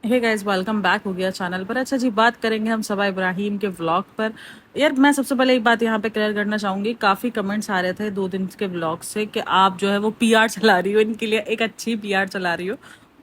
Hey guys, welcome back हो गया channel पर। अच्छा जी, बात करेंगे हम सबा इब्राहिम के व्लॉग पर। यार मैं सबसे पहले एक बात यहाँ पे क्लियर करना चाहूंगी। काफी कमेंट्स आ रहे थे 2 दिन के व्लॉग से कि आप जो है वो पीआर चला रही हो, इनके लिए एक अच्छी पीआर चला रही हो।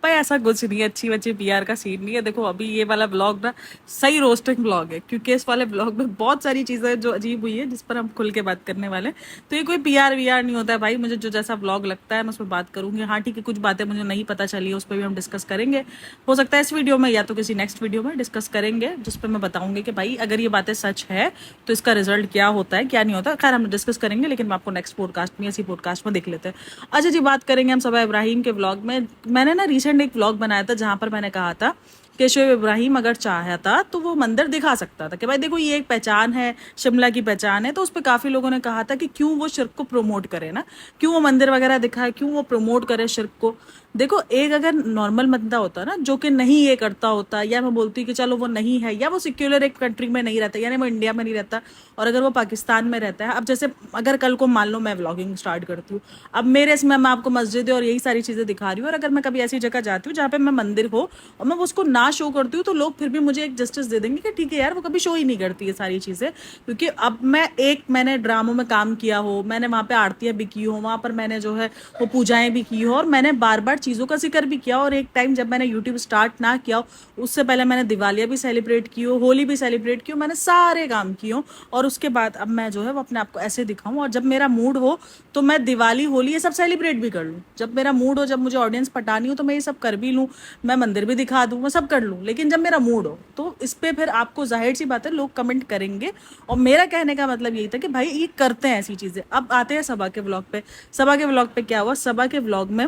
भाई ऐसा कुछ नहीं है, अच्छी बच्ची पीआर का सीन नहीं है। देखो अभी ये वाला व्लॉग ना सही रोस्टिंग व्लॉग है, क्योंकि इस वाले व्लॉग में बहुत सारी चीजें जो अजीब हुई है जिस पर हम खुल के बात करने वाले हैं। तो ये कोई पीआर वीआर नहीं होता है भाई। मुझे जो जैसा व्लॉग लगता है मैं उस पर बात करूंगी। हाँ ठीक है, कुछ बातें मुझे नहीं पता चली है, उस पर भी हम डिस्कस करेंगे। हो सकता है इस वीडियो में या तो किसी नेक्स्ट वीडियो में डिस्कस करेंगे, जिस पे मैं बताऊंगी कि भाई अगर ये बातें सच है तो इसका रिजल्ट क्या होता है क्या नहीं होता। खैर हम डिस्कस करेंगे, लेकिन मैं आपको नेक्स्ट पॉडकास्ट में इसी पॉडकास्ट में देख लेते हैं। अच्छा जी, बात करेंगे हम सबा इब्राहिम के व्लॉग में। मैंने ना रिसेंट एक व्लॉग बनाया था जहां पर मैंने कहा था कि शोएब इब्राहिम अगर चाहता तो वो मंदिर दिखा सकता था कि भाई देखो ये एक पहचान है, शिमला की पहचान है। तो उस पर काफी लोगों ने कहा था कि क्यों वो शिर्क को प्रमोट करे ना, क्यों वो मंदिर वगैरह दिखाए, क्यों वो प्रमोट करे शिर्क को। देखो एक अगर नॉर्मल बंदा होता ना जो कि नहीं ये करता होता, या मैं बोलती कि चलो वो नहीं है, या वो सिक्योलर एक कंट्री में नहीं रहता, यानी वो इंडिया में नहीं रहता और अगर वो पाकिस्तान में रहता है। अब जैसे अगर कल को मान लो मैं व्लॉगिंग स्टार्ट करती हूँ, अब मेरे इसमें मैं आपको मस्जिद और यही सारी चीजें दिखा रही हूँ, और अगर मैं कभी ऐसी जगह जाती हूँ जहाँ पे मैं मंदिर हो और मैं उसको ना शो करती हूँ, तो लोग फिर भी मुझे एक जस्टिस दे देंगे कि ठीक है यार वो कभी शो ही नहीं करती ये सारी चीजें। क्योंकि अब मैंने ड्रामों में काम किया हो, मैंने वहां पे आरतियां भी की हो, वहां पर मैंने जो है वो पूजाएं भी की हो, और मैंने बार बार चीजों का जिक्र भी किया। और एक टाइम जब मैंने यूट्यूब स्टार्ट ना किया हो, उससे पहले मैंने दिवालियां भी सेलिब्रेट की हो, होली भी सेलिब्रेट की हो, मैंने सारे काम किए हो। और उसके बाद अब मैं जो है वो अपने आप को ऐसे दिखाऊं, और जब मेरा मूड हो तो मैं दिवाली होली ये सब सेलिब्रेट भी कर लूं। जब मेरा मूड हो, जब मुझे ऑडियंस पटानी हो, तो मैं ये सब कर भी लूं, मैं मंदिर भी दिखा दूं, मैं सब कर लूं। लेकिन जब मेरा मूड हो तो इस पे फिर आपको जाहिर सी बात है लोग कमेंट करेंगे। और मेरा कहने का मतलब यही था कि भाई ये करते हैं ऐसी चीजें। अब आते हैं सबा के व्लॉग पे। सबा के व्लॉग पे क्या हुआ, सबा के व्लॉग में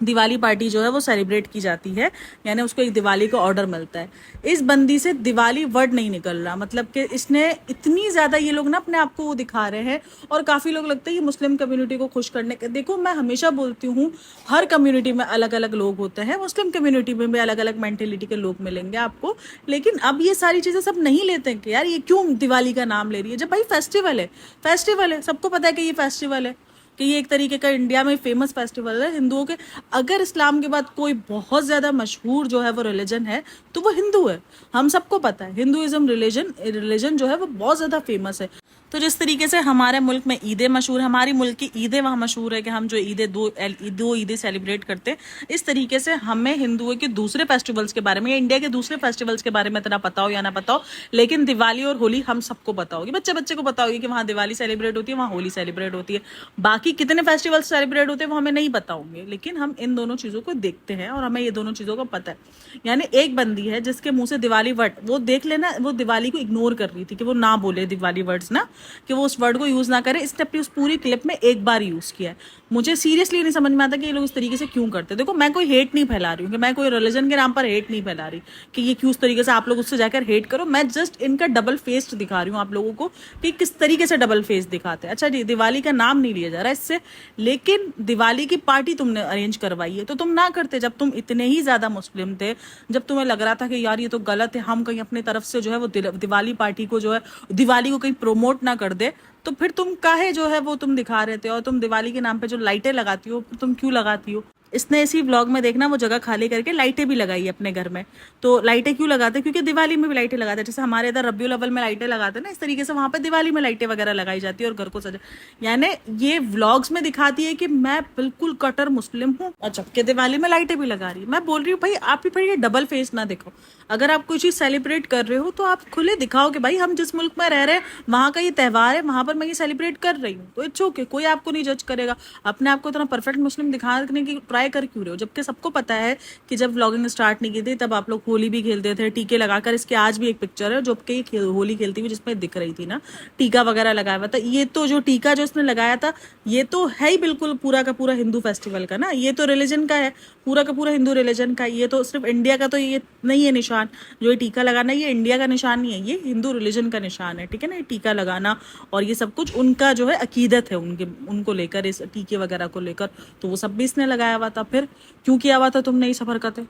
दिवाली पार्टी जो है वो सेलिब्रेट की जाती है, यानी उसको एक दिवाली का ऑर्डर मिलता है। इस बंदी से दिवाली वर्ड नहीं निकल रहा, मतलब कि इसने इतनी ज्यादा, ये लोग ना अपने आप को वो दिखा रहे हैं। और काफी लोग लगता है ये मुस्लिम कम्युनिटी को खुश करने के। देखो मैं हमेशा बोलती हूँ हर कम्युनिटी में अलग अलग लोग होते हैं, मुस्लिम कम्युनिटी में भी अलग अलग मेंटेलिटी के लोग मिलेंगे आपको। लेकिन अब ये सारी चीजें सब नहीं लेते हैं कि यार ये क्यों दिवाली का नाम ले रही है, जब भाई फेस्टिवल है। फेस्टिवल है, सबको पता है कि ये फेस्टिवल है, कि ये एक तरीके का इंडिया में फेमस फेस्टिवल है हिंदुओं के। अगर इस्लाम के बाद कोई बहुत ज्यादा मशहूर जो है वो रिलीजन है तो वो हिंदू है। हम सबको पता है हिंदुइज्म रिलीजन रिलीजन जो है वो बहुत ज्यादा फेमस है। तो जिस तरीके से हमारे मुल्क में ईदें मशहूर है, हमारी मुल्क की ईदें वहाँ मशहूर है कि हम जो ईदें दो ईदें सेलिब्रेट करते हैं, इस तरीके से हमें हिंदुओं के दूसरे फेस्टिवल्स के बारे में या इंडिया के दूसरे फेस्टिवल्स के बारे में इतना पता हो या ना पता हो, लेकिन दिवाली और होली हम सबको पता होगी। बच्चे बच्चे को पता होगी कि वहाँ दिवाली सेलिब्रेट होती है, वहाँ होली सेलिब्रेट होती है। बाकी कितने फेस्टिवल सेलिब्रेट होते हैं वो हमें नहीं पता होंगे, लेकिन हम इन दोनों चीजों को देखते हैं और हमें ये दोनों चीजों का पता है। यानी एक बंदी है जिसके मुंह से दिवाली वर्ड, वो देख लेना, वो दिवाली को इग्नोर कर रही थी कि वो ना बोले दिवाली वर्ड्स ना, कि वो उस वर्ड को यूज ना करे। इसने अपनी उस पूरी क्लिप में एक बार यूज किया है। मुझे सीरियसली नहीं समझ में आता कि ये लोग इस तरीके से क्यों करते हैं। देखो मैं कोई हेट नहीं फैला रही हूँ, कि मैं कोई रिलीजन के नाम पर हेट नहीं फैला रही कि ये क्यों उस तरीके से आप लोग उससे जाकर हेट करो। मैं जस्ट इनका डबल फेस्ड दिखा रही हूँ आप लोगों को कि किस तरीके से डबल फेस दिखाते हैं। अच्छा जी, दिवाली का नाम नहीं लिया जा रहा इससे, लेकिन दिवाली की पार्टी तुमने अरेंज करवाई है तो तुम ना करते। जब तुम इतने ही ज्यादा मुस्लिम थे, जब तुम्हें लग रहा था कि यार ये तो गलत है, हम कहीं अपनी तरफ से जो है वो दिवाली पार्टी को जो है दिवाली को कहीं प्रोमोट ना कर दे, तो फिर तुम काहे जो है वो तुम दिखा रहे थे। और तुम दिवाली के नाम पे जो लाइटें लगाती हो, तुम क्यों लगाती हो। इसने इसी व्लॉग में देखना वो जगह खाली करके लाइटें भी लगाई है अपने घर में। तो लाइटें क्यों लगाते हैं, क्योंकि दिवाली में भी लाइटें लगाते हैं। जैसे हमारे इधर रबियुल अव्वल में लाइटें लगाते हैं ना, इस तरीके से वहां पे दिवाली में लाइटें वगैरह लगाई जाती है और घर को सजा। यानी ये व्लॉग्स में दिखाती है कि मैं बिल्कुल कटर मुस्लिम हूँ, अच्छा कि दिवाली में लाइटें भी लगा रही है। मैं बोल रही हूँ भाई आप भी फिर ये डबल फेस ना दिखाओ। अगर आप कोई चीज सेलिब्रेट कर रहे हो तो आप खुले दिखाओ कि भाई हम जिस मुल्क में रह रहे हैं वहां का ये त्यौहार है, वहां पर मैं ये सेलिब्रेट कर रही हूँ, तो इट्स ओके, कोई आपको नहीं जज करेगा। अपने आप को इतना परफेक्ट मुस्लिम दिखाने की ट्राई कर क्यों रहे हो, जबकि सबको पता है कि जब व्लॉगिंग स्टार्ट नहीं की थी तब आप लोग होली भी खेलते थे टीके लगाकर। इसके आज भी एक पिक्चर है जो कि होली खेलती हुई जिसमें दिख रही थी ना, टीका वगैरह लगाया हुआ था। ये तो जो टीका जो इसने लगाया था ये तो है ही बिल्कुल पूरा का पूरा हिंदू फेस्टिवल का ना, ये तो रिलीजन का है, पूरा का पूरा हिंदू रिलीजन का। ये तो सिर्फ इंडिया का तो ये नहीं है निशान, जो ये टीका लगाना ये इंडिया का निशान नहीं है, ये हिंदू रिलीजन का निशान है, ठीक है ना। ये टीका लगाना और ये सब कुछ उनका जो है अकीदत है, उनके उनको लेकर, इस टीके वगैरह को लेकर। तो वो सब भी इसने लगाया हुआ था। फिर क्यों किया हुआ था तुमने ये सब हरकतें।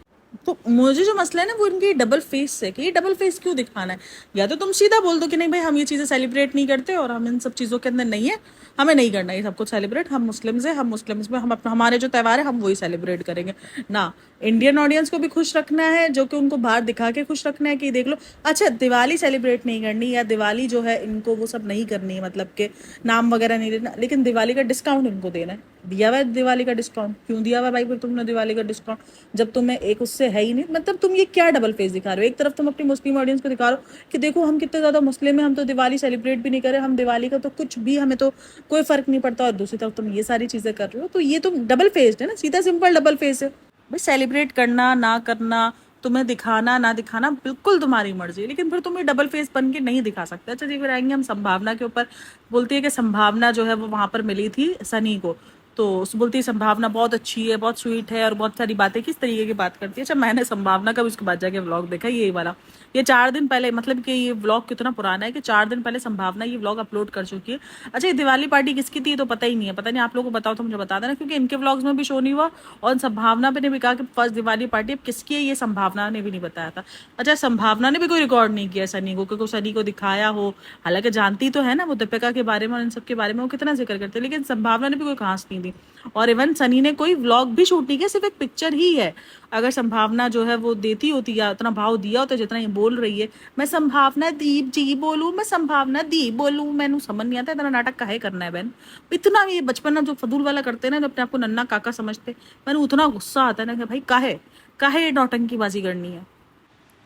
तो मुझे जो मसला है ना वो इनकी डबल फेस से, कि ये डबल फेस क्यों दिखाना है। या तो तुम सीधा बोल दो कि नहीं भाई हम ये चीज़ें सेलिब्रेट नहीं करते और हम इन सब चीज़ों के अंदर नहीं है, हमें नहीं करना ये सब कुछ सेलिब्रेट, हम मुस्लिम्स हैं, हम मुस्लिम्स में हम अपना हमारे जो त्यौहार है हम वही सेलिब्रेट करेंगे ना। इंडियन ऑडियंस को भी खुश रखना है, जो कि उनको बाहर दिखा के खुश रखना है कि देख लो। अच्छा, दिवाली सेलिब्रेट नहीं करनी या दिवाली जो है इनको वो सब नहीं करनी, मतलब के नाम वगैरह नहीं लेना, लेकिन दिवाली का डिस्काउंट इनको देना है। दिया हुआ है दिवाली का डिस्काउंट, क्यों दिया हुआ है भाई फिर तुमने दिवाली का डिस्काउंट, जब तुम्हें एक उससे है ही नहीं। मतलब तुम ये क्या डबल फेस दिखा रहे हो। एक तरफ तुम अपनी मुस्लिम ऑडियंस को दिखा रहे हो कि देखो हम कितने ज्यादा मुस्लिम हैं, हम तो दिवाली सेलिब्रेट भी नहीं कर रहे, हम दिवाली का तो कुछ भी हमें तो कोई फर्क नहीं पड़ता, और दूसरी तरफ तुम ये सारी चीजें कर रहे हो। तो ये तुम डबल फेस्ड है ना, सीधा सिंपल डबल फेस है भाई। सेलिब्रेट करना ना करना, तुम्हें दिखाना ना दिखाना बिल्कुल तुम्हारी मर्जी है, लेकिन फिर तुम ये डबल फेस बन के नहीं दिखा सकते। अच्छा जी, फिर आएंगे हम संभावना के ऊपर। बोलती है कि संभावना जो है वो वहां पर मिली थी सनी को, तो बोलती है संभावना बहुत अच्छी है, बहुत स्वीट है और बहुत सारी बातें, किस तरीके की बात करती है। अच्छा, मैंने संभावना का भी उसके बाद जाके व्लॉग देखा, यही वाला। ये 4 दिन पहले, मतलब कि ये व्लॉग कितना पुराना है कि 4 दिन पहले संभावना ये व्लॉग अपलोड कर चुकी है। अच्छा, ये दिवाली पार्टी किसकी थी तो पता ही नहीं है, पता नहीं आप लोगों को बताओ तो मुझे बता देना, क्योंकि इनके व्लॉग्स में भी शो नहीं हुआ और संभावना पे ने भी कहा कि फर्स्ट दिवाली पार्टी अब किसकी है ये संभावना ने भी नहीं बताया था। अच्छा, संभावना ने भी कोई रिकॉर्ड नहीं किया सनी को, क्योंकि सनी को दिखाया हो, हालांकि जानती तो है ना वो दीपिका के बारे में और इन सब के बारे में वो कितना जिक्र करते हैं, लेकिन संभावना ने भी कोई खास नहीं दी। और इवन सनी ने कोई व्लॉग भी शूट नहीं किया, सिर्फ एक पिक्चर ही है। अगर संभावना जो है वो देती होती या उतना भाव दिया होता जितना ये बोल रही है, मैं संभावना दीप जी बोलूं, मैं संभावना दी बोलूं, मैंने समझ नहीं आता इतना नाटक काहे करना है बहन। इतना ये बचपन में जो फदूल वाला करते हैं ना, जो अपने आपको नन्ना काका समझते, मैंने उतना गुस्सा आता है ना कि भाई काहे काहे ये नौटंकीबाजी करनी है।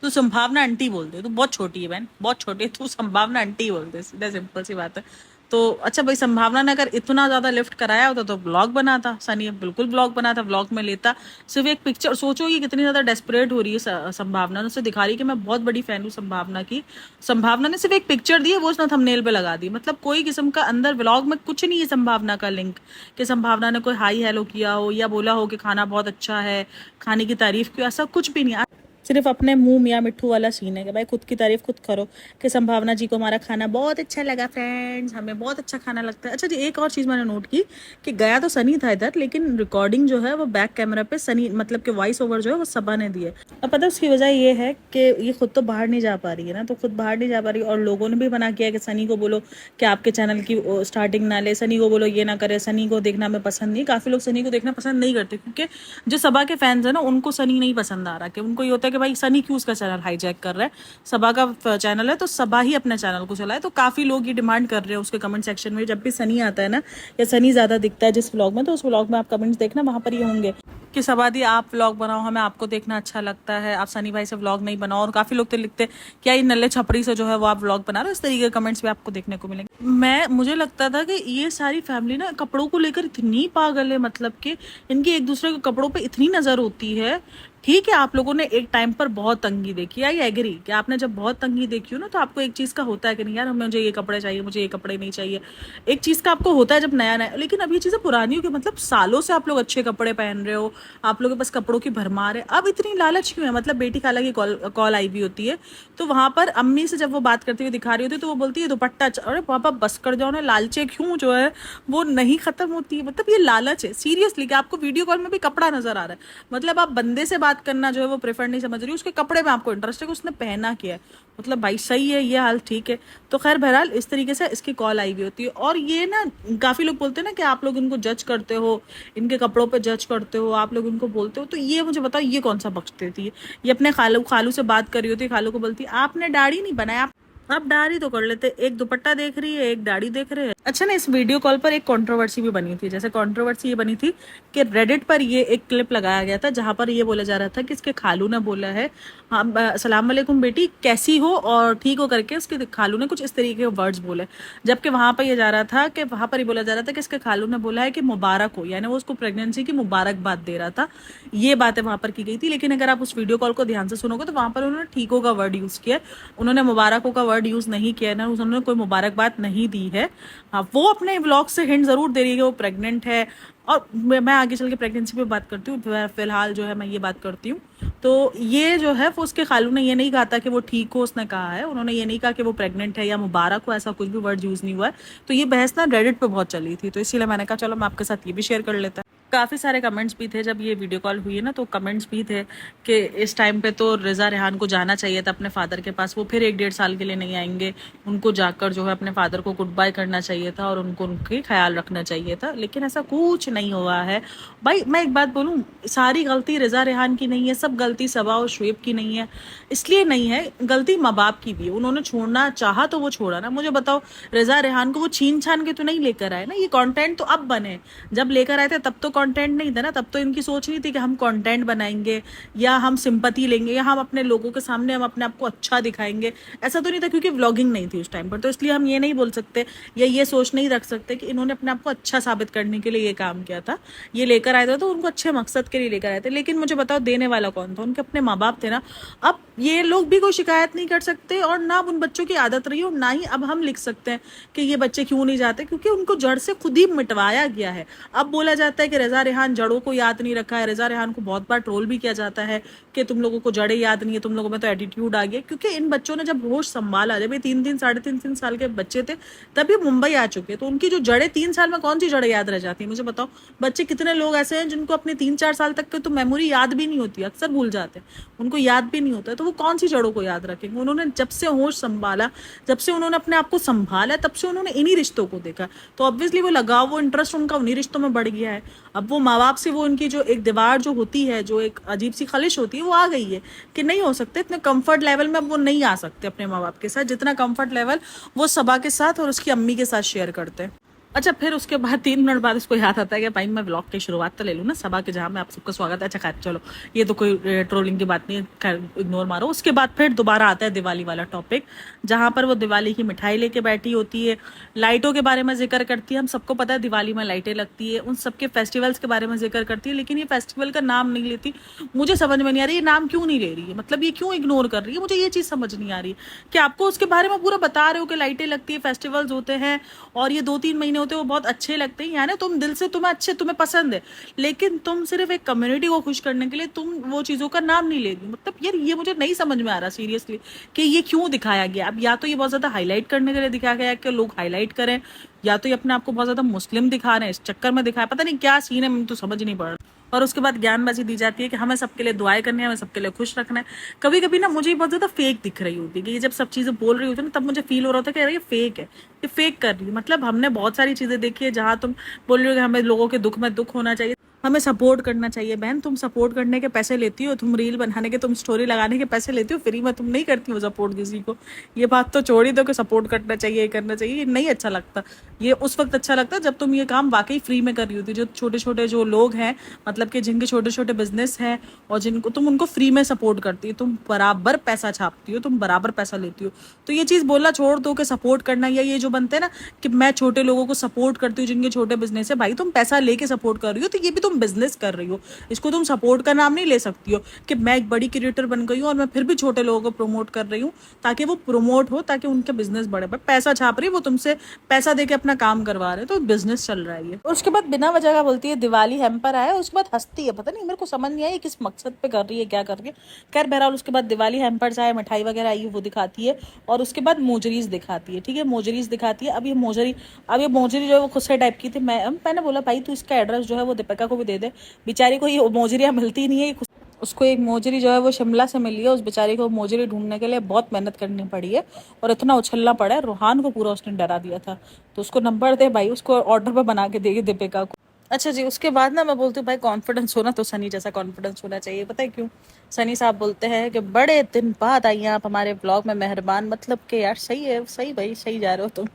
तू संभावना आंटी बोल दे, तू बहुत छोटी है बहन, बहुत छोटी है, तू संभावना आंटी बोल दे, सीधा सिंपल सी बात है। तो अच्छा भाई, संभावना ने अगर इतना ज्यादा लिफ्ट कराया होता तो ब्लॉग बनाता, सनी बिल्कुल ब्लॉग बनाता, ब्लॉग में लेता सिर्फ एक पिक्चर। सोचो ये कितनी ज्यादा डेस्परेट हो रही है संभावना, उससे दिखा रही है कि मैं बहुत बड़ी फैन हूँ संभावना की। संभावना ने सिर्फ एक पिक्चर दी है, वो उसने थंबनेल पे लगा दी, मतलब कोई किस्म का अंदर व्लॉग में कुछ नहीं है संभावना का लिंक, कि संभावना ने कोई हाई हेलो किया हो या बोला हो कि खाना बहुत अच्छा है, खाने की तारीफ की, ऐसा कुछ भी नहीं। सिर्फ अपने मुंह मियाँ मिट्ठू वाला सीन है कि भाई खुद की तारीफ खुद करो कि संभावना जी को हमारा खाना बहुत अच्छा लगा फ्रेंड्स, हमें बहुत अच्छा खाना लगता है। अच्छा जी, एक और चीज़ मैंने नोट की कि गया तो सनी था इधर, लेकिन रिकॉर्डिंग जो है वो बैक कैमरा पे सनी, मतलब कि वॉइस ओवर जो है वो सबा ने दिए। अब पता है उसकी वजह ये है कि ये खुद तो बाहर नहीं जा पा रही है ना, तो खुद बाहर नहीं जा पा रही, और लोगों ने भी मना किया कि सनी को बोलो कि आपके चैनल की स्टार्टिंग ना ले, सनी को बोलो ये ना करे, सनी को देखना हमें पसंद नहीं। काफ़ी लोग सनी को देखना पसंद नहीं करते, क्योंकि जो सबा के फैंस है ना उनको सनी नहीं पसंद आ रहा, कि उनको ये होता है कि भाई सनी क्यों उसका चैनल हाईजैक कर रहा है, सबा का चैनल है तो सबा ही अपने चैनल को चलाए। तो काफी लोग ये डिमांड कर रहे हैं उसके कमेंट सेक्शन में, जब भी सनी आता है ना या सनी ज्यादा दिखता है जिस व्लॉग में, तो उस व्लॉग में आप कमेंट्स देखना, वहां पर ये होंगे कि सबादी आप व्लॉग बनाओ, हमें आपको देखना अच्छा लगता है, आप सनी भाई से व्लॉग नहीं बनाओ। और काफी लोग तो लिखते हैं क्या ये नल्ले छपरी से जो है वो आप व्लॉग बना रहे हो, इस तरीके के कमेंट्स भी आपको देखने को मिलेंगे। मुझे लगता था कि ये सारी फैमिली ना कपड़ों को लेकर इतनी पागल है, मतलब कि इनकी एक दूसरे के कपड़ों पे इतनी नजर होती है। ठीक है, आप लोगों ने एक टाइम पर बहुत तंगी देखी, आई एग्री कि आपने जब बहुत तंगी देखी हो ना, तो आपको एक चीज का होता है कि नहीं यार मुझे ये कपड़े चाहिए, मुझे ये कपड़े नहीं चाहिए, एक चीज का आपको होता है जब नया नया। लेकिन अब ये चीजें पुरानी हो गई, मतलब सालों से आप लोग अच्छे कपड़े पहन रहे हो, आप लोगों के पास कपड़ों की भरमार है, अब इतनी लालच क्यों है। मतलब बेटी खाला की कॉल आई भी होती है, तो वहां पर अम्मी से जब वो बात करती हुई दिखा रही होती है, तो वो बोलती है दुपट्टा, अरे पापा बस कर जाओ ना, लालचे क्यों जो है वो नहीं खत्म होती है। मतलब ये लालच है सीरियसली, कि आपको वीडियो कॉल में भी कपड़ा नजर आ रहा है, मतलब आप बंदे से बात करना जो है वो प्रेफर नहीं समझ रही, उसके कपड़े में आपको इंटरेस्ट है कि उसने पहना किया है। मतलब भाई सही है ये हाल, ठीक है। तो खैर बहरहाल इस तरीके से इसकी कॉल आई हुई होती है। और ये ना काफी लोग बोलते हैं ना कि आप लोग इनको जज करते हो, इनके कपड़ों पे जज करते हो, आप लोग इनको बोलते हो, तो ये मुझे बताओ ये कौन सा बख्श देती है। ये अपने खालू से बात कर रही होती है, खालू को बोलती है आपने दाढ़ी नहीं बनाया, आप दाढ़ी तो कर लेते, एक दुपट्टा देख रही है एक दाढ़ी देख रहे हैं। अच्छा ना, इस वीडियो कॉल पर एक कंट्रोवर्सी भी बनी थी, जैसे कंट्रोवर्सी ये बनी थी कि रेडिट पर ये एक क्लिप लगाया गया था जहां पर ये बोला जा रहा था कि इसके खालू ने बोला है हाँ सलाम वालेकुम बेटी कैसी हो और ठीक हो करके, इसके खालू ने कुछ इस तरीके के वर्ड्स बोले। जबकि वहां पर ये जा रहा था कि वहां पर ये बोला जा रहा था कि इसके खालू ने बोला है कि मुबारक हो, यानी वो उसको प्रेगनेंसी की मुबारकबाद दे रहा था। ये बातें वहां पर की गई थी, लेकिन अगर आप उस वीडियो कॉल को ध्यान से सुनोगे तो वहां पर उन्होंने ठीको का वर्ड यूज किया, उन्होंने मुबारकों का वर्ड यूज नहीं किया ना, उन्होंने कोई मुबारकबाद नहीं दी है। हाँ, वो अपने व्लॉग से हिंट जरूर दे रही है कि वो प्रेग्नेंट है, और मैं आगे चल के प्रेगनेंसी पे बात करती हूँ, फिलहाल जो है मैं ये बात करती हूँ। तो ये जो है वो उसके खालू ने ये नहीं कहा था कि वो ठीक हो, उसने कहा है, उन्होंने ये नहीं कहा कि वो प्रेग्नेंट है या मुबारक हो, ऐसा कुछ भी वर्ड यूज नहीं हुआ है। तो ये बहस ना रेडिट पे बहुत चली थी, तो इसीलिए मैंने कहा चलो मैं आपके साथ ये भी शेयर कर लेता है। काफ़ी सारे कमेंट्स भी थे जब ये वीडियो कॉल हुई है ना, तो कमेंट्स भी थे कि इस टाइम पे तो रज़ा रेहान को जाना चाहिए था अपने फादर के पास, वो फिर 1-1.5 साल के लिए नहीं आएंगे, उनको जाकर जो है अपने फादर को गुड बाय करना चाहिए था और उनको उनकी ख्याल रखना चाहिए था, लेकिन ऐसा कुछ नहीं हुआ है। भाई मैं एक बात बोलूँ, सारी गलती रज़ा रेहान की नहीं है, सब गलती सबा और शुएब की नहीं है, इसलिए नहीं है, गलती माँ बाप की भी है। उन्होंने छोड़ना चाहा तो वो छोड़ा ना। मुझे बताओ, रज़ा रेहान को वो छीन छान के तो नहीं लेकर आए ना, ये कंटेंट तो अब बने, जब लेकर आए थे तब तो कंटेंट नहीं था ना, तब तो इनकी सोच नहीं थी कि हम कंटेंट बनाएंगे या हम सिंपैथी लेंगे या हम अपने लोगों के सामने हम अपने आप को अच्छा दिखाएंगे, ऐसा तो नहीं था, क्योंकि व्लॉगिंग नहीं थी उस टाइम पर, तो इसलिए हम ये नहीं बोल सकते या ये सोच नहीं रख सकते कि इन्होंने अपने आप को अच्छा साबित करने के लिए ये काम किया था। ये लेकर आए थे तो उनको अच्छे मकसद के लिए लेकर आए थे, लेकिन मुझे बताओ देने वाला कौन था? उनके अपने माँ बाप थे ना। अब ये लोग भी कोई शिकायत नहीं कर सकते और ना उन बच्चों की आदत रही और ना ही अब हम लिख सकते हैं कि ये बच्चे क्यों नहीं जाते, क्योंकि उनको जड़ से खुद ही मिटवाया गया है। अब बोला जाता है कि रज़ा रेहान जड़ों को याद नहीं रखा है, रज़ा रेहान को बहुत बार ट्रोल भी किया जाता है कि तुम लोगों को जड़ें याद नहीं है, तुम लोगों में तो एटीट्यूड आ गया, क्योंकि इन बच्चों ने जब होश संभाला, जब ये 3-3 3.5 साल के बच्चे थे तब ये मुंबई आ चुके, तो उनकी जो जड़ें 3 साल में कौन सी जड़ें याद रह जाती है? मुझे बताओ। बच्चे कितने लोग ऐसे हैं जिनको अपने 3-4 साल तक की तो मेमोरी याद भी नहीं होती, अक्सर भूल जाते हैं, उनको याद भी नहीं होता है, तो वो कौन सी जड़ों को याद रखेंगे? उन्होंने जब से होश संभाला, जब से उन्होंने अपने आप को संभाला, तब से उन्होंने इन्हीं रिश्तों को देखा, तो ऑब्वियसली वो लगाव, वो इंटरेस्ट उनका उन्हीं रिश्तों में बढ़ गया है। अब वो माँ बाप से वो उनकी जो एक दीवार जो होती है, जो एक अजीब सी खलिश होती है, वो आ गई है कि नहीं हो सकते इतने कंफर्ट लेवल में, अब वो नहीं आ सकते अपने माँ बाप के साथ जितना कंफर्ट लेवल वो सबा के साथ और उसकी अम्मी के साथ शेयर करते हैं। अच्छा, फिर उसके बाद 3 मिनट बाद उसको याद आता है कि भाई मैं व्लॉग की शुरुआत तो ले लूँ ना, सबा के जहाँ में आप सबका स्वागत है। अच्छा खैर चलो, ये तो कोई ट्रोलिंग की बात नहीं है, खैर इग्नोर मारो। उसके बाद फिर दोबारा आता है दिवाली वाला टॉपिक, जहाँ पर वो दिवाली की मिठाई लेके बैठी होती है, लाइटों के बारे में जिक्र करती है। हम सबको पता है दिवाली में लाइटें लगती है, उन सबके फेस्टिवल्स के बारे में जिक्र करती है, लेकिन ये फेस्टिवल का नाम नहीं लेती। मुझे समझ में नहीं आ रही ये नाम क्यों नहीं ले रही है, मतलब ये क्यों इग्नोर कर रही है, मुझे ये चीज़ समझ नहीं आ रही कि आपको उसके बारे में पूरा बता रहे हो कि लाइटें लगती है, फेस्टिवल्स होते हैं और ये 2-3 महीने होते हैं, वो बहुत अच्छे लगते हैं, यानी तुम दिल से तुम्हें अच्छे, तुम्हें पसंद है, लेकिन तुम सिर्फ एक कम्युनिटी को खुश करने के लिए तुम वो चीज़ों का नाम नहीं ले रही। मतलब यार ये मुझे नहीं समझ में आ रहा सीरियसली कि ये क्यों दिखाया गया। अब या तो ये बहुत ज़्यादा हाईलाइट करने के लिए दिखाया गया कि लोग हाईलाइट करें, या तो ये अपने आप को बहुत ज़्यादा मुस्लिम दिखा रहे हैं, इस चक्कर में दिखाया, पता नहीं क्या सीन है, मुझे तो समझ नहीं पड़ रहा। और उसके बाद ज्ञानबाजी दी जाती है कि हमें सबके लिए दुआएं करनी है, हमें सबके लिए खुश रखना है। कभी कभी ना मुझे बहुत ज़्यादा फेक दिख रही होती है कि ये जब सब चीज़ें बोल रही होती है ना, तब मुझे फील हो रहा था कि यार ये फेक है, ये फेक कर रही है। मतलब हमने बहुत सारी चीज़ें देखी है जहाँ तुम बोल रही हो कि हमें लोगों के दुख में दुख होना चाहिए, हमें सपोर्ट करना चाहिए। बहन तुम सपोर्ट करने के पैसे लेती हो, तुम रील बनाने के, तुम स्टोरी लगाने के पैसे लेती हो, फ्री में तुम नहीं करती हो सपोर्ट किसी को। ये बात तो छोड़ ही दो कि सपोर्ट करना चाहिए, ये करना चाहिए, ये नहीं अच्छा लगता। ये उस वक्त अच्छा लगता है जब तुम ये काम वाकई फ्री में कर रही होती। जो छोटे छोटे जो लोग हैं, मतलब कि जिनके छोटे छोटे बिजनेस हैं और जिनको तुम उनको फ्री में सपोर्ट करती हो, तुम बराबर पैसा छापती हो, तुम बराबर पैसा लेती हो। तो ये चीज़ बोलना छोड़ दो कि सपोर्ट करना, या ये जो बनते हैं ना कि मैं छोटे लोगों को सपोर्ट करती हूँ जिनके छोटे बिजनेस है, भाई तुम पैसा लेके सपोर्ट कर रही हो तो ये भी तुम बिजनेस कर रही हो, इसको तुम सपोर्ट का नाम नहीं ले सकती हो कि मैं एक बड़ी क्रिएटर बन गई हूँ और मैं फिर भी छोटे लोगों को प्रमोट कर रही हूँ ताकि वो प्रमोट हो, ताकि उनके बिजनेस बढ़े। पैसा छाप रही है वो, तुमसे पैसा देके अपना काम करवा रहे, तो बिजनेस चल रहा है ये। और उसके बाद बिना वजह का बोलती है दिवाली हैम्पर आया, उसके बाद हंसती है, पता नहीं मेरे को समझ नहीं आई किस मकसद पे कर रही है, क्या कर रही है। खैर बहरहाल उसके बाद दिवाली हैम्पर्स आए, मिठाई वगैरह आई वो दिखाती है और उसके बाद मोजरीज दिखाती है। ठीक है, मोजरीज दिखाती है। अब ये मोजरी जो है वो खुद से टाइप की थी। मैंने बोला भाई तू इसका एड्रेस जो है वो दीपिका को भी दे दे, बेचारी को ये मोजरियाँ मिलती नहीं है। उसको एक मोजरी जो है वो शिमला से मिली है, उस बेचारी को मोजरी ढूंढने के लिए बहुत मेहनत करनी पड़ी है और इतना उछलना पड़ा है, रूहान को पूरा उसने डरा दिया था। तो उसको नंबर दे भाई, उसको ऑर्डर पर बना के देगी दीपिका को। अच्छा जी, उसके बाद ना मैं बोलती हूँ भाई कॉन्फिडेंस होना तो सनी जैसा कॉन्फिडेंस होना चाहिए। पता है क्यों? सनी साहब बोलते हैं कि बड़े दिन बाद आई आप हमारे ब्लॉग में, मेहरबान। मतलब कि यार सही है, सही भाई, सही जा रहे हो तुम,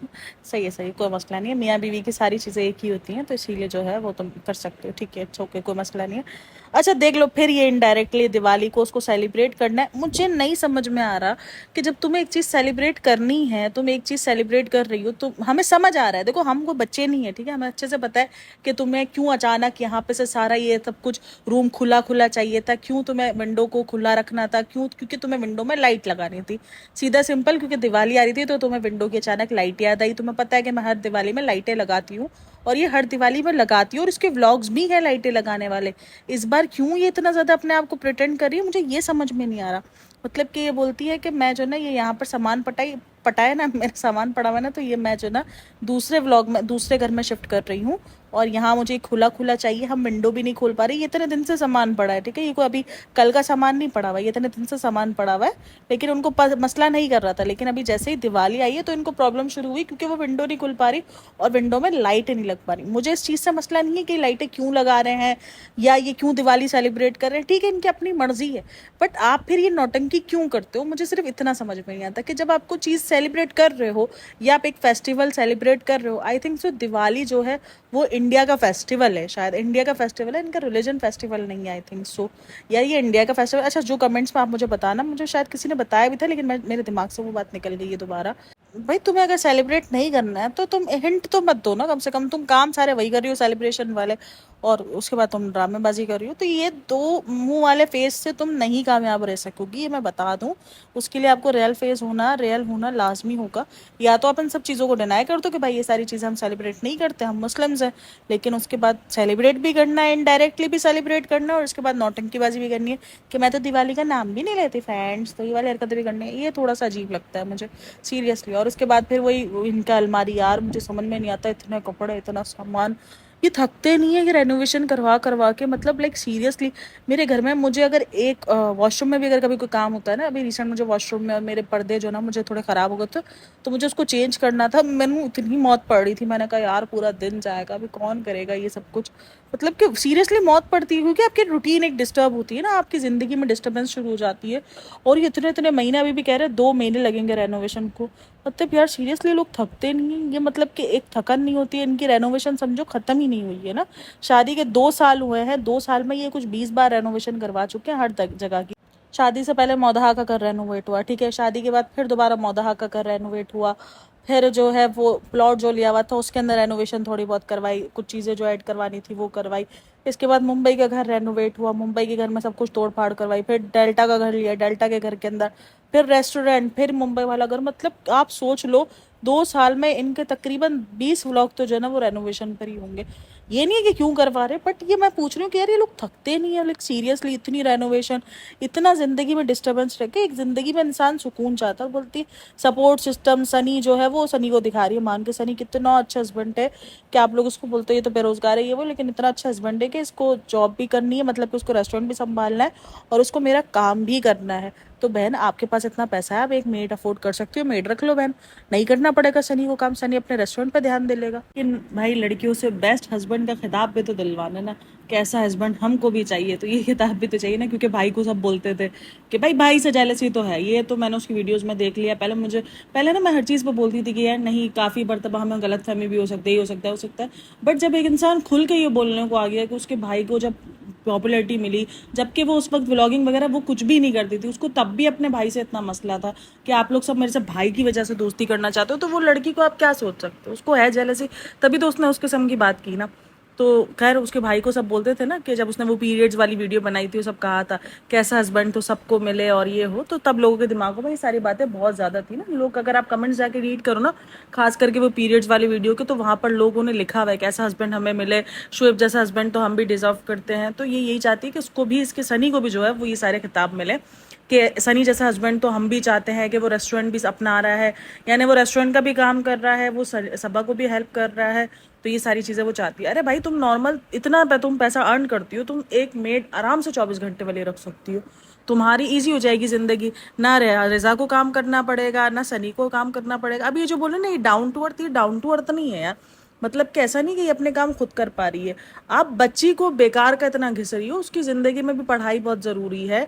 सही है, सही, कोई मसला नहीं है। मियाँ बीवी की सारी चीज़ें एक ही होती हैं, तो इसीलिए जो है वो तुम कर सकते हो, ठीक है, इट्स ओके, कोई मसला नहीं है। अच्छा देख लो, फिर ये इनडायरेक्टली दिवाली को उसको सेलिब्रेट करना है। मुझे नहीं समझ में आ रहा कि जब तुम्हें एक चीज़ सेलिब्रेट करनी है, तुम एक चीज़ सेलिब्रेट कर रही हो, तो हमें समझ आ रहा है, देखो हम कोई बच्चे नहीं है, ठीक है, हमें अच्छे से पता है कि तुम्हें क्यों अचानक यहाँ पे से सारा ये सब कुछ रूम खुला खुला चाहिए था, क्यों तुम्हें विंडो को खुला रखना था, क्यों? क्योंकि तुम्हें विंडो में लाइट लगानी थी, सीधा सिंपल, क्योंकि दिवाली आ रही थी तो तुम्हें विंडो की अचानक लाइट याद आई। तुम्हें पता है कि मैं हर दिवाली में लाइटें लगाती हूँ और ये हर दिवाली में लगाती हूँ और इसके व्लॉग्स भी हैं लाइटें लगाने वाले। इस बार क्यों ये इतना ज़्यादा अपने आप को प्रिटेंड कर रही है, मुझे ये समझ में नहीं आ रहा। मतलब कि ये बोलती है कि मैं जो ना ये यहाँ पर सामान पटाई, पटा है ना, मेरा सामान पड़ा हुआ है ना, तो ये मैं जो ना दूसरे व्लॉग में दूसरे घर में शिफ्ट कर रही हूँ और यहाँ मुझे खुला खुला चाहिए। हम विंडो भी नहीं खोल पा रहे, ये इतने दिन से सामान पड़ा है, ठीक है, ये कोई अभी कल का सामान नहीं पड़ा हुआ है, ये इतने दिन से सामान पड़ा हुआ है। लेकिन उनको मसला नहीं कर रहा था, लेकिन अभी जैसे ही दिवाली आई है तो इनको प्रॉब्लम शुरू हुई, क्योंकि वो विंडो नहीं खुल पा रही और विंडो में लाइटें नहीं लग पा रही। मुझे इस चीज़ से मसला नहीं है कि लाइटें क्यों लगा रहे हैं या ये क्यों दिवाली सेलिब्रेट कर रहे हैं, ठीक है, इनकी अपनी मर्जी है, बट आप फिर ये नौटंकी क्यों करते हो? मुझे सिर्फ इतना समझ में नहीं आता कि जब आपको चीज़ सेलिब्रेट कर रहे हो या आप एक फेस्टिवल सेलिब्रेट कर रहे हो, आई थिंक सो दिवाली जो है वो इंडिया का फेस्टिवल है, शायद इंडिया का फेस्टिवल है, इनका रिलीजन फेस्टिवल नहीं है, आई थिंक सो। यार ये इंडिया का फेस्टिवल, अच्छा जो कमेंट्स में आप मुझे बताना, मुझे शायद किसी ने बताया भी था लेकिन मेरे दिमाग से वो बात निकल गई है दोबारा। भाई तुम्हें अगर सेलिब्रेट नहीं करना है तो तुम हिंट तो मत दो ना, कम से कम तुम काम सारे वही कर रही हो सेलिब्रेशन वाले, और उसके बाद तुम ड्रामेबाजी कर रही हो, तो ये दो मुंह वाले फेस से तुम नहीं कामयाब रह सकोगी, ये मैं बता दूं। उसके लिए आपको रियल होना लाजमी होगा। या तो आप इन सब चीज़ों को डिनाई कर दो कि भाई ये सारी चीज़ें हम सेलिब्रेट नहीं करते, हम मुस्लिम्स हैं, लेकिन उसके बाद सेलिब्रेट भी करना है, इनडायरेक्टली भी सेलिब्रेट करना है, और उसके बाद नौटंकीबाजी भी करनी है कि मैं तो दिवाली का नाम भी नहीं लेती फ्रेंड्स, तो ये वाली हरकतें भी करनी है। ये थोड़ा सा अजीब लगता है मुझे सीरियसली। और उसके बाद फिर वही इनका अलमारी, यार मुझे समझ में नहीं आता, इतने कपड़े इतना सामान, ये थकते नहीं है कि रेनोवेशन करवा करवा के, मतलब लाइक सीरियसली। मेरे घर में मुझे अगर एक वॉशरूम में भी अगर कभी कोई काम होता है ना, अभी रिसेंट मुझे वॉशरूम में मेरे पर्दे जो ना मुझे थोड़े ख़राब हो गए थे, तो मुझे उसको चेंज करना था, मैंने इतनी मौत पड़ रही थी, मैंने कहा यार पूरा दिन जाएगा, अभी कौन करेगा ये सब कुछ, मतलब कि सीरियसली मौत पड़ती है, क्योंकि आपकी रूटीन एक डिस्टर्ब होती है ना, आपकी ज़िंदगी में डिस्टर्बेंस शुरू हो जाती है। और ये इतने इतने महीने, अभी भी कह रहे हैं 2 महीने लगेंगे रेनोवेशन को, मतलब यार सीरियसली लोग थकते नहीं हैं? ये मतलब कि एक थकन नहीं होती है इनकी, रेनोवेशन समझो ख़त्म ही नहीं हुई है ना। शादी के 2 साल हुए हैं, 2 साल में ये कुछ 20 बार रेनोवेशन करवा चुके हैं हर जगह की। शादी से पहले मौदहा का घर रेनोवेट हुआ, ठीक है, शादी के बाद फिर दोबारा मौदहा का घर रेनोवेट हुआ, फिर जो है वो प्लॉट जो लिया हुआ था उसके अंदर रेनोवेशन थोड़ी बहुत करवाई, कुछ चीज़ें जो ऐड करवानी थी वो करवाई। इसके बाद मुंबई का घर रेनोवेट हुआ, मुंबई के घर में सब कुछ तोड़ फाड़ करवाई, फिर डेल्टा का घर लिया, डेल्टा के घर के अंदर फिर रेस्टोरेंट, फिर मुंबई वाला घर, मतलब आप सोच लो 2 साल में इनके तकरीबन 20 व्लॉग तो जो है ना वो रेनोवेशन पर ही होंगे। ये नहीं है कि क्यों करवा रहे, बट ये मैं पूछ रही हूँ कि यार ये लोग थकते नहीं है? लाइक सीरियसली इतनी रेनोवेशन, इतना ज़िंदगी में डिस्टर्बेंस रह के, एक ज़िंदगी में इंसान सुकून चाहता है। बोलती सपोर्ट सिस्टम, सनी जो है वो सनी को दिखा रही है, मान के सनी कितना अच्छा हस्बैंड है कि आप लोग उसको बोलते हो ये तो बेरोजगार है ये वो, लेकिन इतना अच्छा हस्बैंड है कि इसको जॉब भी करनी है, मतलब कि उसको रेस्टोरेंट भी संभालना है और उसको मेरा काम भी करना है। तो बहन आपके पास इतना पैसा है, आप एक मेड अफोर्ड कर सकती हो, मेड रख लो बहन, नहीं करना पड़ेगा सनी को काम, सनी अपने रेस्टोरेंट पे ध्यान दे लेगा। लेकिन भाई लड़कियों से बेस्ट हस्बैंड का खिताब भी तो दिलवाना ना, कैसा हस्बैंड हमको भी चाहिए, तो ये खिताब भी तो चाहिए ना, क्योंकि भाई को सब बोलते थे कि भाई भाई से जेलसी तो है, ये तो मैंने उसकी वीडियोस में देख लिया। पहले ना मैं हर चीज़ पर बोलती थी कि यार नहीं, काफ़ी मरतबा हमें गलत फहमी भी हो सकती है, हो सकता है, बट जब एक इंसान खुल के ये बोलने को आ गया कि उसके भाई को जब पॉपुलैरिटी मिली, जबकि वो उस वक्त व्लॉगिंग वगैरह वो कुछ भी नहीं करती थी, उसको तब भी अपने भाई से इतना मसला था कि आप लोग सब मेरे से भाई की वजह से दोस्ती करना चाहते हो, तो वो लड़की को आप क्या सोच सकते हो, उसको है जेलसी, तभी तो उसने उस किस्म की बात की ना। तो खैर उसके भाई को सब बोलते थे ना कि जब उसने वो पीरियड्स वाली वीडियो बनाई थी, वो सब कहा था कैसा हस्बैंड तो सबको मिले और ये हो, तो तब लोगों के दिमागों में ये सारी बातें बहुत ज़्यादा थी ना। लोग अगर आप कमेंट्स जाके रीड करो ना, खास करके वो पीरियड्स वाली वीडियो के, तो वहाँ पर लोगों ने लिखा हुआ है कैसा हस्बैंड हमें मिले, शुएब जैसा हस्बैंड तो हम भी डिजर्व करते हैं। तो ये यही चाहती है कि उसको भी, इसके सनी को भी जो है वो ये सारे खिताब मिले कि सनी जैसा हस्बैंड तो हम भी चाहते हैं, कि वो रेस्टोरेंट भी अपना रहा है, यानी वो रेस्टोरेंट का भी काम कर रहा है, वो सबा को भी हेल्प कर रहा है, तो ये सारी चीज़ें वो चाहती है। अरे भाई तुम नॉर्मल इतना तुम पैसा अर्न करती हो, तुम एक मेड आराम से 24 घंटे वाली रख सकती हो, तुम्हारी ईजी हो जाएगी ज़िंदगी, ना रिजा को काम करना पड़ेगा ना सनी को काम करना पड़ेगा। अब ये जो बोले ना ये डाउन टू अर्थ, ये डाउन टू अर्थ नहीं है यार, मतलब कि ऐसा नहीं कि ये अपने काम खुद कर पा रही है। आप बच्ची को बेकार का इतना घिस रही हो, उसकी ज़िंदगी में भी पढ़ाई बहुत ज़रूरी है।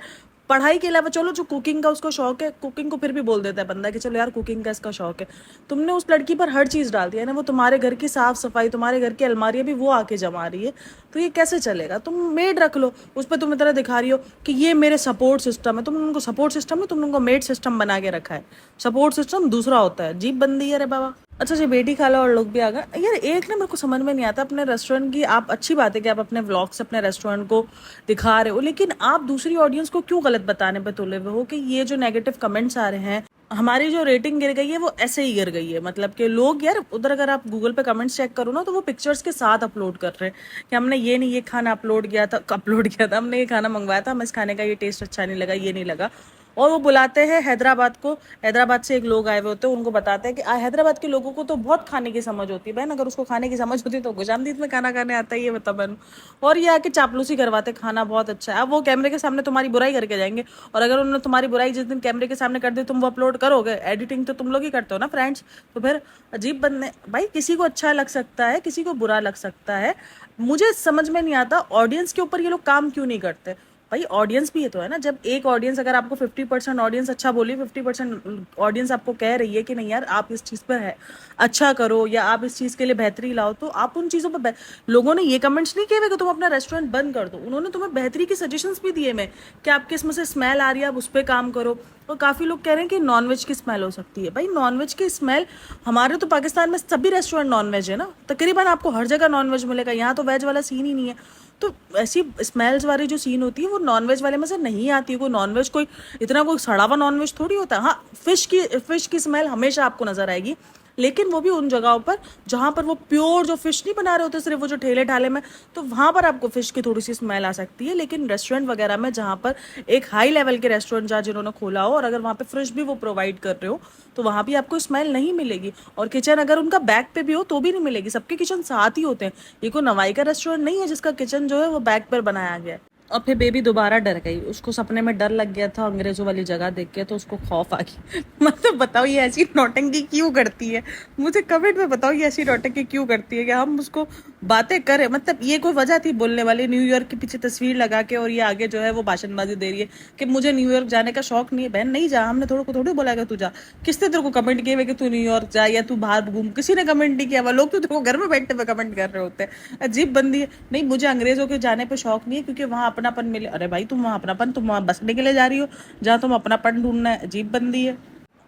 पढ़ाई के अलावा चलो जो कुकिंग का उसको शौक है, कुकिंग को फिर भी बोल देता है बंदा कि चलो यार कुकिंग का इसका शौक है, तुमने उस लड़की पर हर चीज़ डाल दिया ना, वो तुम्हारे घर की साफ सफाई, तुम्हारे घर की अलमारियाँ भी वो आके जमा रही है, तो ये कैसे चलेगा? तुम मेड रख लो, उस पर तुम इतना दिखा रही हो कि ये मेरे सपोर्ट सिस्टम है, तुमने उनको सपोर्ट सिस्टम में, तुमने उनको मेड सिस्टम बना के रखा है, सपोर्ट सिस्टम दूसरा होता है, जीप बंदी है रे बाबा। अच्छा जी, बेटी खाला और लोग भी आ गए यार। एक ना मेरे को समझ में नहीं आता अपने रेस्टोरेंट की, आप अच्छी बात है कि आप अपने व्लॉग से अपने रेस्टोरेंट को दिखा रहे हो, लेकिन आप दूसरी ऑडियंस को क्यों गलत बताने पे तुले हुए हो कि ये जो नेगेटिव कमेंट्स आ रहे हैं, हमारी जो रेटिंग गिर गई है वो ऐसे ही गिर गई है, मतलब कि लोग यार उधर अगर आप गूगल पे कमेंट्स चेक करो ना, तो वो पिक्चर्स के साथ अपलोड कर रहे हैं कि हमने ये नहीं ये खाना अपलोड किया था, हमने ये खाना मंगवाया था, हमें इस खाने का ये टेस्ट अच्छा नहीं लगा, ये नहीं लगा। और वो बुलाते हैं हैदराबाद को। हैदराबाद से एक लोग आए हुए होते हैं, उनको बताते हैं कि हैदराबाद के लोगों को तो बहुत खाने की समझ होती है बहन, अगर उसको खाने की समझ होती तो खुशामदीद में खाना खाने आता है, ये बता बहन। और ये आके चापलूसी करवाते, खाना बहुत अच्छा है। अब वो कैमरे के सामने तुम्हारी बुराई करके जाएंगे, और अगर उन्होंने तुम्हारी बुराई जिस दिन कैमरे के सामने कर दी, तुम वो अपलोड करोगे, एडिटिंग तो तुम लोग ही करते हो ना फ्रेंड्स, तो फिर अजीब बनने भाई, किसी को अच्छा लग सकता है, किसी को बुरा लग सकता है। मुझे समझ में नहीं आता ऑडियंस के ऊपर ये लोग काम क्यों नहीं करते। भाई ऑडियंस भी ये तो है ना, जब एक ऑडियंस अगर आपको 50% ऑडियंस अच्छा बोली, 50% ऑडियंस आपको कह रही है कि नहीं यार आप इस चीज़ पर है अच्छा करो, या आप इस चीज़ के लिए बेहतरी लाओ, तो आप उन चीज़ों पर लोगों ने ये कमेंट्स नहीं किए हुए कि तुम अपना रेस्टोरेंट बंद कर दो, उन्होंने तुम्हें बेहतरी की सजेशंस भी दिए में कि आपके इसमें से स्मेल आ रही है, आप उस पर काम करो। और काफ़ी लोग कह रहे हैं कि नॉनवेज की स्मेल हो सकती है। भाई नॉनवेज की स्मेल, हमारे तो पाकिस्तान में सभी रेस्टोरेंट नॉनवेज है ना, तकरीबन आपको हर जगह नॉनवेज मिलेगा, यहाँ तो वेज वाला सीन ही नहीं है। तो ऐसी स्मेल्स वाली जो सीन होती है वो नॉनवेज वाले में से नहीं आती है। कोई नॉनवेज कोई इतना कोई सड़ा हुआ नॉनवेज थोड़ी होता है। हाँ, फिश की स्मेल हमेशा आपको नजर आएगी, लेकिन वो भी उन जगहों पर जहाँ पर वो प्योर जो फिश नहीं बना रहे होते सिर्फ वो जो ठेले ढाले में, तो वहाँ पर आपको फिश की थोड़ी सी स्मेल आ सकती है। लेकिन रेस्टोरेंट वगैरह में जहाँ पर एक हाई लेवल के रेस्टोरेंट जहाँ जिन्होंने खोला हो, और अगर वहाँ पे फ्रिज भी वो प्रोवाइड कर रहे हो, तो वहाँ भी आपको स्मेल नहीं मिलेगी। और किचन अगर उनका बैक पे भी हो तो भी नहीं मिलेगी, सबके किचन साथ ही होते हैं। ये कोई नवाई का रेस्टोरेंट नहीं है जिसका किचन जो है वो बैक पर बनाया गया है। और फिर बेबी दोबारा डर गई, उसको सपने में डर लग गया था अंग्रेजों वाली जगह देख के, तो उसको खौफ आ गई। मतलब बताओ ये ऐसी नौटंकी क्यों करती है, मुझे कमेंट में बताओ ये ऐसी नौटंकी क्यों करती है कि हम उसको बातें करें। मतलब ये कोई वजह थी बोलने वाली, न्यूयॉर्क के पीछे तस्वीर लगा के, और ये आगे जो है वो भाषणबाजी दे रही है कि मुझे न्यूयॉर्क जाने का शौक नहीं है। बहन नहीं जा, हमने थोड़ी बोला कि तू जा। किसने तेरे को कमेंट किए हुए कि तू न्यूयॉर्क जा या तू बाहर घूम, किसी ने कमेंट नहीं किया हुआ। लोग तो तेरे को घर में बैठते हुए कमेंट कर रहे होते हैं, अजीब बंदी है। नहीं मुझे अंग्रेजों के जाने पे शौक नहीं है, क्योंकि वहाँ अपनापन मिले। अरे भाई तुम वहाँ अपनापन, तुम वहाँ बसने के लिए जा रही हो जहाँ तुम अपनापन ढूंढना है, अजीब बंदी है।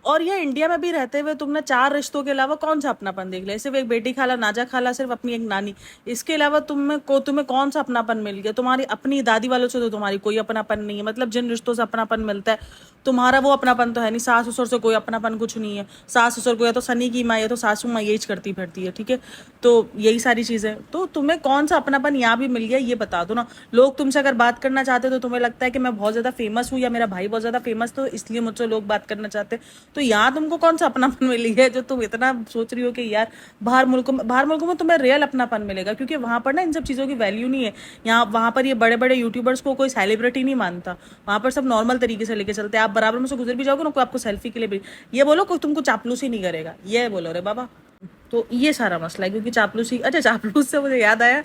और ये इंडिया में भी रहते हुए तुमने 4 रिश्तों के अलावा कौन सा अपनापन देख लिया? सिर्फ एक बेटी खाला, नाजा खाला, सिर्फ अपनी एक नानी, इसके अलावा तुम्हें कौन सा अपनापन मिल गया? तुम्हारी अपनी दादी वालों से तो तुम्हारी कोई अपनापन नहीं है। मतलब जिन रिश्तों से अपनापन मिलता है तुम्हारा वो अपनापन तो है नहीं। सास ससुर से कोई अपनापन कुछ नहीं है। सास ससुर को या तो सनी की माँ या तो सासू माँ यही करती फिरती है, ठीक है। तो यही सारी चीजें, तो तुम्हें कौन सा अपनापन यहाँ भी मिल गया ये बता दो ना। लोग तुमसे अगर बात करना चाहते तो तुम्हें लगता है कि मैं बहुत ज्यादा फेमस हूँ या मेरा भाई बहुत ज्यादा फेमस, तो इसलिए मुझसे लोग बात करना चाहते हैं। तो यहाँ तुमको कौन सा अपनापन मिली है जो तुम इतना सोच रही हो कि यार बाहर मुल्कों में तुम्हें रियल अपनापन मिलेगा, क्योंकि वहां पर ना इन सब चीजों की वैल्यू नहीं है। यहाँ वहां पर ये बड़े बड़े यूट्यूबर्स को कोई सेलिब्रिटी नहीं मानता, वहां पर सब नॉर्मल तरीके से लेके चलते हैं। आप बराबर में से गुजर भी जाओगे ना, कोई आपको सेल्फी के लिए भी ये बोलो कोई तुमको चापलूसी नहीं करेगा, ये बोलो रे बाबा। तो ये सारा मसला है, क्योंकि चापलूसी, अच्छा चापलूस से मुझे याद आया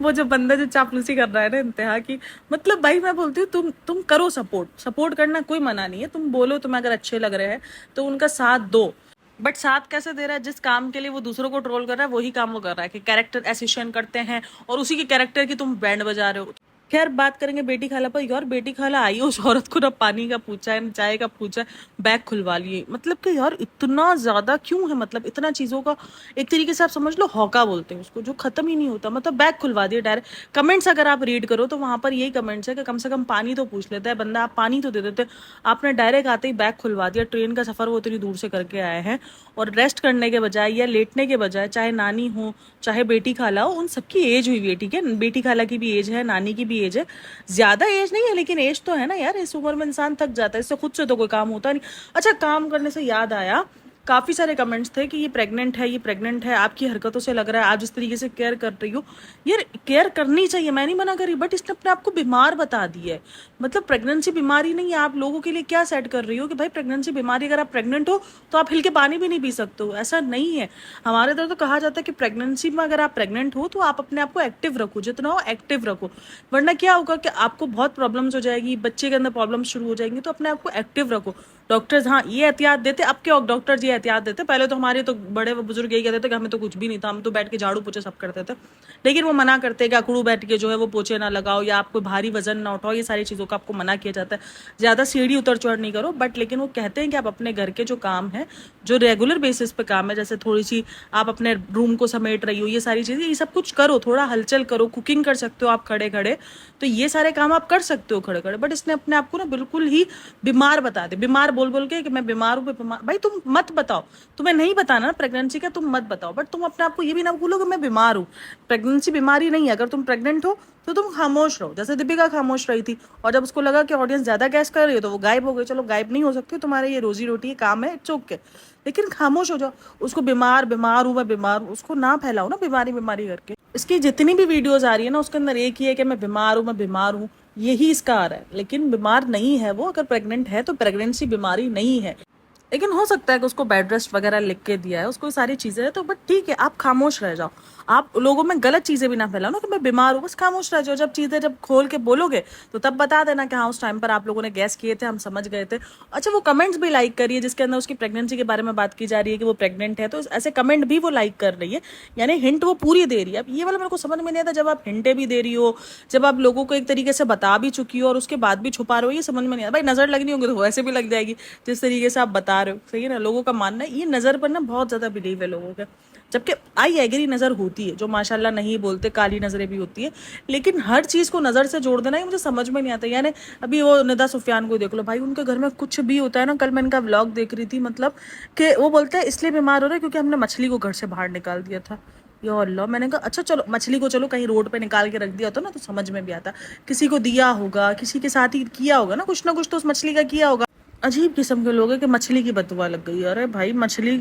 वो जो बंदा जो चापलूसी कर रहा है ना इंतहा की, मतलब भाई मैं बोलती हूँ तुम करो सपोर्ट करना कोई मना नहीं है। तुम बोलो तुम्हें अगर अच्छे लग रहे हैं तो उनका साथ दो, बट साथ कैसे दे रहा है? जिस काम के लिए वो दूसरों को ट्रोल कर रहा है वही काम वो कर रहा है कि कैरेक्टर एसोसिएशन करते हैं, और उसी के कैरेक्टर की तुम बैंड बजा रहे हो। खैर बात करेंगे बेटी खाला पर। यार बेटी खाला आई उस औरत को ना पानी का पूछा है, ना चाय का पूछा है, बैग खुलवा लिए। मतलब कि यार इतना ज्यादा क्यों है, मतलब इतना चीजों का एक तरीके से आप समझ लो हौका बोलते हैं उसको, जो खत्म ही नहीं होता। मतलब बैग खुलवा दिया डायरेक्ट। कमेंट्स अगर आप रीड करो तो वहां पर यही कमेंट्स है कि कम से कम पानी तो पूछ लेता है बंदा, आप पानी तो दे देते। आपने डायरेक्ट आते ही बैग खुलवा दिया। ट्रेन का सफर वो इतनी दूर से करके आए हैं, और रेस्ट करने के बजाय या लेटने के बजाय, चाहे नानी हो चाहे बेटी खाला हो, उन सबकी एज हुई हुई है, ठीक है। बेटी खाला की भी एज है, नानी की भी एज है, ज्यादा एज नहीं है लेकिन एज तो है ना यार। इस उम्र में इंसान थक जाता है, इससे खुद से तो कोई काम होता नहीं। अच्छा काम करने से याद आया, काफी सारे कमेंट्स थे कि ये प्रेग्नेंट है, ये प्रेग्नेंट है, आपकी हरकतों से लग रहा है आप जिस तरीके से केयर कर रही हो। यार केयर करनी चाहिए, मैं नहीं मना करी, बट इसने अपने आप को बीमार बता दिया है। मतलब प्रेगनेंसी बीमारी नहीं है। आप लोगों के लिए क्या सेट कर रही हो कि भाई प्रेगनेंसी बीमारी, अगर आप प्रेग्नेंट हो तो आप हिल के पानी भी नहीं पी सकते हो, ऐसा नहीं है। हमारे इधर तो कहा जाता है कि प्रेगनेंसी में अगर आप प्रेग्नेंट हो तो आप अपने आप को एक्टिव रखो, जितना हो एक्टिव रखो, वरना क्या होगा कि आपको बहुत प्रॉब्लम्स हो जाएगी, बच्चे के अंदर प्रॉब्लम शुरू हो जाएंगी। तो अपने आप को एक्टिव रखो। डॉक्टर्स हाँ ये एहतियात देते, अब क्या डॉक्टर्स ये एहतियात देते, पहले तो हमारे तो बड़े बुजुर्ग यही कहते थे कि हमें तो कुछ भी नहीं था, हम तो बैठ के झाड़ू पोछे सब करते थे। लेकिन वो मना करते हैं कि अकड़ू बैठ के जो है वो पोछे ना लगाओ, या आपको भारी वजन ना उठाओ, ये सारी चीज़ों का आपको मना किया जाता है। ज़्यादा सीढ़ी उतर चढ़ नहीं करो, बट लेकिन वो कहते हैं कि आप अपने घर के जो काम है, जो रेगुलर बेसिस पे काम है, जैसे थोड़ी सी आप अपने रूम को समेट रही हो, ये सारी चीज़ें, ये सब कुछ करो, थोड़ा हलचल करो, कुकिंग कर सकते हो आप खड़े खड़े, तो ये सारे काम आप कर सकते हो खड़े खड़े। बट इसने अपने आप को ना बिल्कुल ही बीमार बता दे, बीमार बोल बोल के कि मैं बीमार हूँ, भाई तुम मत बता। बताओ, तुम्हें नहीं बताना ना प्रेगनेंसी का, तुम मत बताओ, बट तुम अपने आप को ये भी ना भूलो कि मैं बीमार हूँ। प्रेगनेंसी बीमारी नहीं है। अगर तुम प्रेग्नेंट हो तो तुम खामोश रहो, जैसे दीपिका खामोश रही थी, और जब उसको लगा कि ऑडियंस ज्यादा गैस कर रही है तो वो गायब हो गई। चलो गायब नहीं हो सकती, तुम्हारे ये रोजी रोटी काम है, इट्स ओके, लेकिन खामोश हो जाओ। उसको बीमार बीमार हूँ, मैं बीमार हूँ, उसको ना फैलाओ ना बीमारी बीमारी करके। इसकी जितनी भी वीडियोज आ रही है ना, उसके अंदर एक ही है कि मैं बीमार हूँ, मैं बीमार हूँ, यही इसका आ रहा है। लेकिन बीमार नहीं है वो। अगर प्रेग्नेंट है तो प्रेगनेंसी बीमारी नहीं है। लेकिन हो सकता है कि उसको बेड रेस्ट वगैरह लिख के दिया है, उसको सारी चीजें है, तो बट ठीक है, आप खामोश रह जाओ। आप लोगों में गलत चीजें भी ना फैलाओ ना कि मैं बीमार हूँ, बस खामोश रह जाओ। जब चीजें जब खोल के बोलोगे तो तब बता देना कि हाँ उस टाइम पर आप लोगों ने गैस किए थे, हम समझ गए थे। अच्छा, वो कमेंट्स भी लाइक करिए जिसके अंदर उसकी प्रेगनेंसी के बारे में बात की जा रही है कि वो प्रेग्नेंट है, तो ऐसे कमेंट भी वो लाइक कर रही है, यानी हिंट वो पूरी दे रही है। अब ये वाला मेरे को समझ में नहीं आता, जब आप हिंटे भी दे रही हो, जब आप लोगों को एक तरीके से बता भी चुकी हो और उसके बाद भी छुपा रहे हो, ये समझ में नहीं आता। भाई नजर लगनी होगी तो वैसे भी लग जाएगी जिस तरीके से आप बता रहे हो, सही है ना। लोगों का मानना है ये नजर पर ना बहुत ज्यादा बिलीव है लोगों का, जबकि आई एग्री नजर होती है, जो माशाल्लाह नहीं बोलते काली नजरें भी होती है, लेकिन हर चीज को नजर से जोड़ देना ये मुझे समझ में नहीं आता। यानी अभी वो निदा सुफियान को देख लो भाई, उनके घर में कुछ भी होता है ना, कल मैं इनका व्लॉग देख रही थी, मतलब कि वो बोलते हैं इसलिए बीमार हो रहे हैं क्योंकि हमने मछली को घर से बाहर निकाल दिया था। या अल्लाह, मैंने कहा अच्छा चलो मछली को चलो कहीं रोड पे निकाल के रख दिया तो ना, तो समझ में भी आता, किसी को दिया होगा, किसी के साथ ही किया होगा ना, कुछ ना कुछ तो उस मछली का किया होगा। अजीब किस्म के लोग हैं कि मछली की बदुआ लग गई। अरे भाई मछली,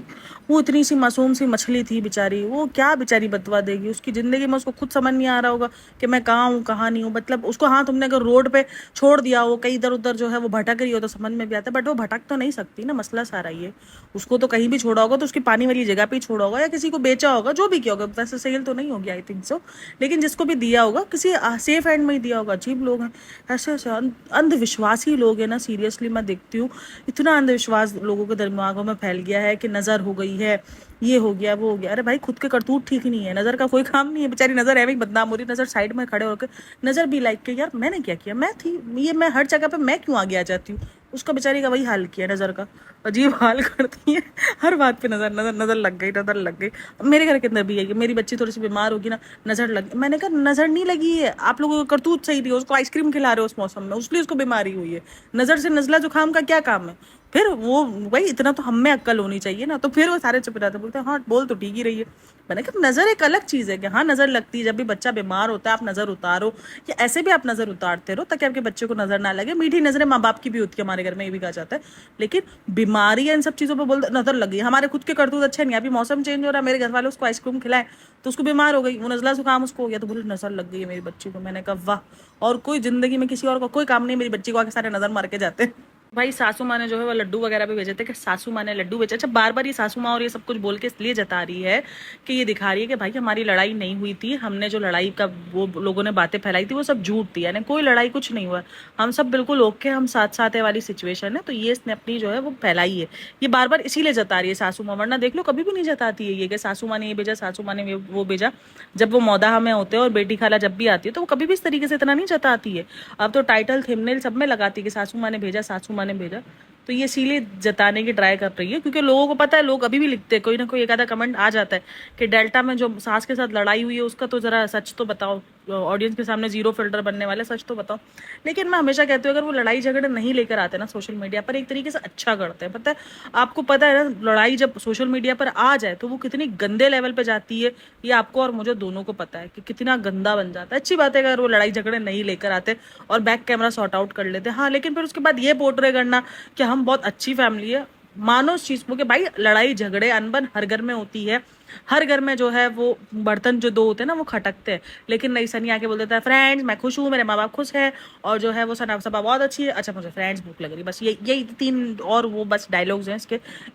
वो इतनी सी मासूम सी मछली थी बेचारी, वो क्या बेचारी बदुआ देगी। उसकी जिंदगी में उसको खुद समझ नहीं आ रहा होगा कि मैं कहाँ हूँ कहाँ नहीं हूँ। मतलब उसको हाँ तुमने अगर रोड पे छोड़ दिया हो, कहीं इधर उधर जो है वो भटक रही हो तो समझ में भी आता है, बट वो भटक तो नहीं सकती ना, मसला सारा ये। उसको तो कहीं भी छोड़ा होगा तो उसकी पानी वाली जगह पे ही छोड़ा होगा, या किसी को बेचा होगा, जो भी किया होगा। वैसे सेल तो नहीं होगी आई थिंक सो, लेकिन जिसको भी दिया होगा किसी सेफ हैंड में ही दिया होगा। अजीब लोग हैं, ऐसे ऐसे अंधविश्वासी लोग हैं ना, सीरियसली मैं देखती हूँ इतना अंधविश्वास लोगों के दिमागों में फैल गया है कि नजर हो गई है, ये हो गया वो हो गया। अरे भाई खुद के करतूत ठीक नहीं है, नजर का कोई काम नहीं है। बेचारी नजर है बदनाम हो रही, नजर साइड में खड़े होकर नजर भी लाइक के, यार मैंने क्या किया, मैं थी ये, मैं हर जगह पे मैं क्यों आगे आ जाती हूँ। उसका बेचारी का वही हाल किया नजर का, अजीब हाल करती है हर बात पे। नजर नजर नजर लग गई, नजर लग गई। मेरे घर के अंदर भी है कि मेरी बच्ची थोड़ी सी बीमार होगी ना, नजर लग, मैंने कहा नजर नहीं लगी है, आप लोगों का करतूत सही नहीं है। उसको आइसक्रीम खिला रहे हो उस मौसम में, उसलिए उसको बीमारी हुई है। नजर से नजला जुकाम का क्या काम है फिर। वो भाई इतना तो हम में अक्ल होनी चाहिए ना, तो फिर वो सारे चुप रहते, बोलते हैं हाँ बोल तो ठीक ही रही है। मैंने कहा नजर एक अलग चीज है कि हाँ नजर लगती है, जब भी बच्चा बीमार होता है आप नजर उतारो, या ऐसे भी आप नजर उतारते रहो ताकि आपके बच्चे को नजर ना लगे। मीठी नजरें माँ बाप की भी होती है, हमारे घर में ये भी कहा जाता है, लेकिन बीमारी है इन सब चीजों पर बोलते नजर लग गई। हमारे खुद के करतूत अच्छे नहीं, अभी मौसम चेंज हो रहा है, मेरे घर वाले उसको आइसक्रीम खिलाए तो उसको बीमार हो गई, वो नजला जुकाम उसको हो गया, तो बोले नजर लग गई है मेरी बच्ची को। मैंने कहा वाह, और कोई जिंदगी में किसी और का कोई काम नहीं, मेरी बच्ची को आके सारे नजर मार के जाते हैं। भाई सासू माँ ने जो है वो लड्डू वगैरह भी भेजे थे कि सासू माँ ने लड्डू भेजे। अच्छा बार बार ये सासू माँ और ये सब कुछ बोल के इसलिए जता रही है कि ये दिखा रही है कि भाई हमारी लड़ाई नहीं हुई थी, हमने जो लड़ाई का वो लोगों ने बातें फैलाई थी वो सब झूठ थी, यानी कोई लड़ाई कुछ नहीं हुआ, हम सब बिल्कुल ओके, हम साथ साथ है वाली सिचुएशन है। तो ये इसने अपनी जो है वो फैलाई है, ये बार बार इसीलिए जता रही है सासू माँ, वरना देख लो कभी भी नहीं जताती है ये कि सासू माँ ने ये भेजा, सासू माँ ने वो भेजा। जब वो मौदाह में होते हैं और बेटी खाला जब भी आती है तो वो कभी भी इस तरीके से इतना नहीं जताती है। अब तो टाइटल थंबनेल सब में लगाती है कि सासू माँ ने भेजा, सासू माँ ने भेजा। तो ये इसीलिए जताने की ट्राई कर रही है क्योंकि लोगों को पता है, लोग अभी भी लिखते हैं, कोई ना कोई एक आधा कमेंट आ जाता है कि डेल्टा में जो सास के साथ लड़ाई हुई है उसका तो जरा सच तो बताओ, ऑडियंस के सामने जीरो फिल्टर बनने वाले, सच तो बताओ। लेकिन मैं हमेशा कहती हूँ अगर वो लड़ाई झगड़े नहीं लेकर आते ना सोशल मीडिया पर, एक तरीके से अच्छा करते हैं। पता है आपको, पता है ना लड़ाई जब सोशल मीडिया पर आ जाए तो वो कितनी गंदे लेवल पे जाती है, ये आपको और मुझे दोनों को पता है कि कितना गंदा बन जाता है। अच्छी बात है अगर वो लड़ाई झगड़े नहीं लेकर आते और बैक कैमरा सॉर्ट आउट कर लेते, हाँ, लेकिन फिर उसके बाद ये पोर्ट्रे करना कि हम बहुत अच्छी फैमिली है, मानो उस चीज को कि भाई लड़ाई झगड़े अनबन हर घर में होती है, हर घर में जो है वो बर्तन जो दो होते हैं ना वो खटकते हैं, लेकिन नहीं सनी आके बोल देता है फ्रेंड्स मैं खुश हूँ, मेरे माँ बाप खुश है, और जो है वो सना सभा बहुत अच्छी है, अच्छा मुझे फ्रेंड्स भूख लग रही, बस यही तीन और वो बस डायलॉग्स हैं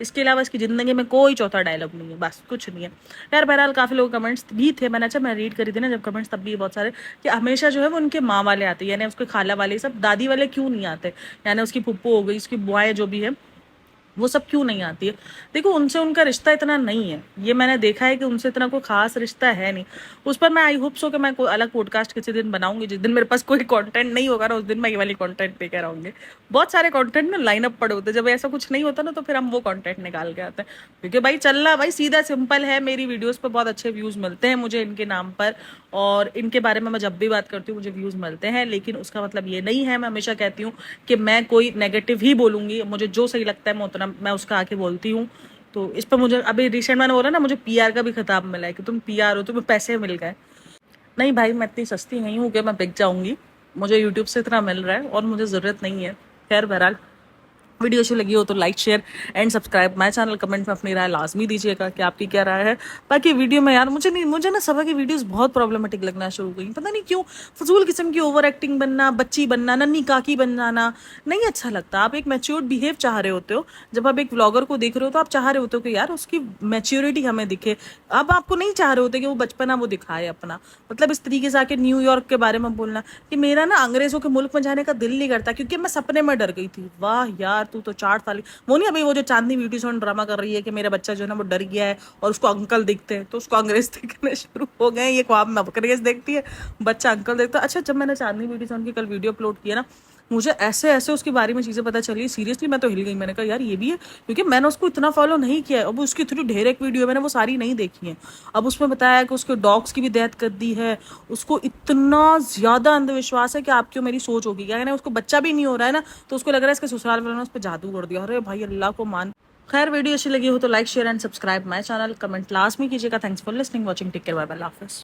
इसके अलावा इसकी जिंदगी में कोई चौथा डायलॉग नहीं है, बस कुछ नहीं है। यार बहरहाल काफी लोग कमेंट्स भी थे, मैंने अच्छा मैं रीड करी थी ना जब कमेंट्स, तब भी बहुत सारे कि हमेशा जो है वो उनके माँ वाले आते, यानी उसके खाला वाले, सब दादी वाले क्यों नहीं आते, यानी उसकी पुप्पो हो गई, उसकी बुआएं जो भी है वो सब क्यों नहीं आती है। देखो उनसे उनका रिश्ता इतना नहीं है, ये मैंने देखा है कि उनसे इतना कोई खास रिश्ता है नहीं। उस पर मैं आई होप सो कि मैं कोई अलग पॉडकास्ट किसी दिन बनाऊंगी, जिस दिन मेरे पास कोई कंटेंट नहीं होगा ना उस दिन मैं ये वाली कंटेंट लेकर आऊंगी। बहुत सारे कंटेंट ना लाइनअप पड़े होते हैं, जब ऐसा कुछ नहीं होता ना तो फिर हम वो कंटेंट निकाल के आते हैं, क्योंकि भाई चलना भाई सीधा सिंपल है, मेरी वीडियोस पर बहुत अच्छे व्यूज मिलते हैं मुझे इनके नाम पर, और इनके बारे में मैं जब भी बात करती हूँ मुझे व्यूज मिलते हैं, लेकिन उसका मतलब ये नहीं है, मैं हमेशा कहती हूँ कि मैं कोई नेगेटिव ही बोलूंगी, मुझे जो सही लगता है मैं उतना मैं उसका आके बोलती हूँ। तो इस पर मुझे अभी रिसेंट मैंने बोला ना, मुझे पीआर का भी खिताब मिला है कि तुम पीआर हो, तुम्हें पैसे मिल गए। नहीं भाई, मैं इतनी सस्ती नहीं हूँ कि मैं बिक जाऊंगी। मुझे यूट्यूब से इतना मिल रहा है और मुझे ज़रूरत नहीं है। खैर बहरहाल, वीडियो अच्छी लगी हो तो like share and subscribe my channel. Comment में अपनी राय लाजमी दीजिएगा कि आपकी क्या राय है। बाकी वीडियो में यार मुझे ना सभा की वीडियोस बहुत प्रॉब्लमेटिक लगना शुरू हो गई, पता नहीं क्यों। फजूल किस्म की ओवर एक्टिंग बनना, बच्ची बनना, नन्ही काकी बन जाना नहीं अच्छा लगता। आप एक मैच्योर्ड बिहेव चाह रहे होते हो। जब आप एक व्लॉगर को देख रहे हो तो आप चाह रहे होते हो कि यार उसकी मैच्योरिटी हमें दिखे। अब आपको नहीं चाह रहे होते कि वो बचपना वो दिखाए अपना। मतलब इस तरीके से आके न्यूयॉर्क के बारे में बोलना कि मेरा ना अंग्रेजों के मुल्क में जाने का दिल नहीं करता क्योंकि मैं सपने में डर गई थी। वाह यार, तू तो 4 साल। वो नहीं, अभी वो जो चांदनी ब्यूटी सॉन्ग ड्रामा कर रही है कि मेरा बच्चा जो है ना वो डर गया है और उसको अंकल दिखते हैं तो उसको अंग्रेज दिखने शुरू हो गए। ये ख्वाब में अंग्रेज देखती है, बच्चा अंकल देखता है। अच्छा, जब मैंने चांदनी ब्यूटी सॉन्ग की कल वीडियो अपलोड किया ना, मुझे ऐसे ऐसे उसके बारे में चीज़ें पता चली, सीरियसली मैं तो हिल गई। मैंने कहा यार ये भी है, क्योंकि मैंने उसको इतना फॉलो नहीं किया है। अब उसकी इतनी ढेर एक वीडियो मैंने वो सारी नहीं देखी है। अब उसमें बताया कि उसके डॉग्स की भी डेथ कर दी है। उसको इतना ज़्यादा अंधविश्वास है कि आप क्यों, मेरी सोच होगी क्या है ना, उसको बच्चा भी नहीं हो रहा है ना, तो उसको लग रहा है इसके ससुराल वालों ने उस पर जादू कर दिया। अरे भाई अल्लाह को मान। खैर, वीडियो अच्छी लगी हो तो like share and subscribe my channel. Comment last में कीजिएगा। Thanks for listening watching, take care, bye bye, Allah हाफिज़।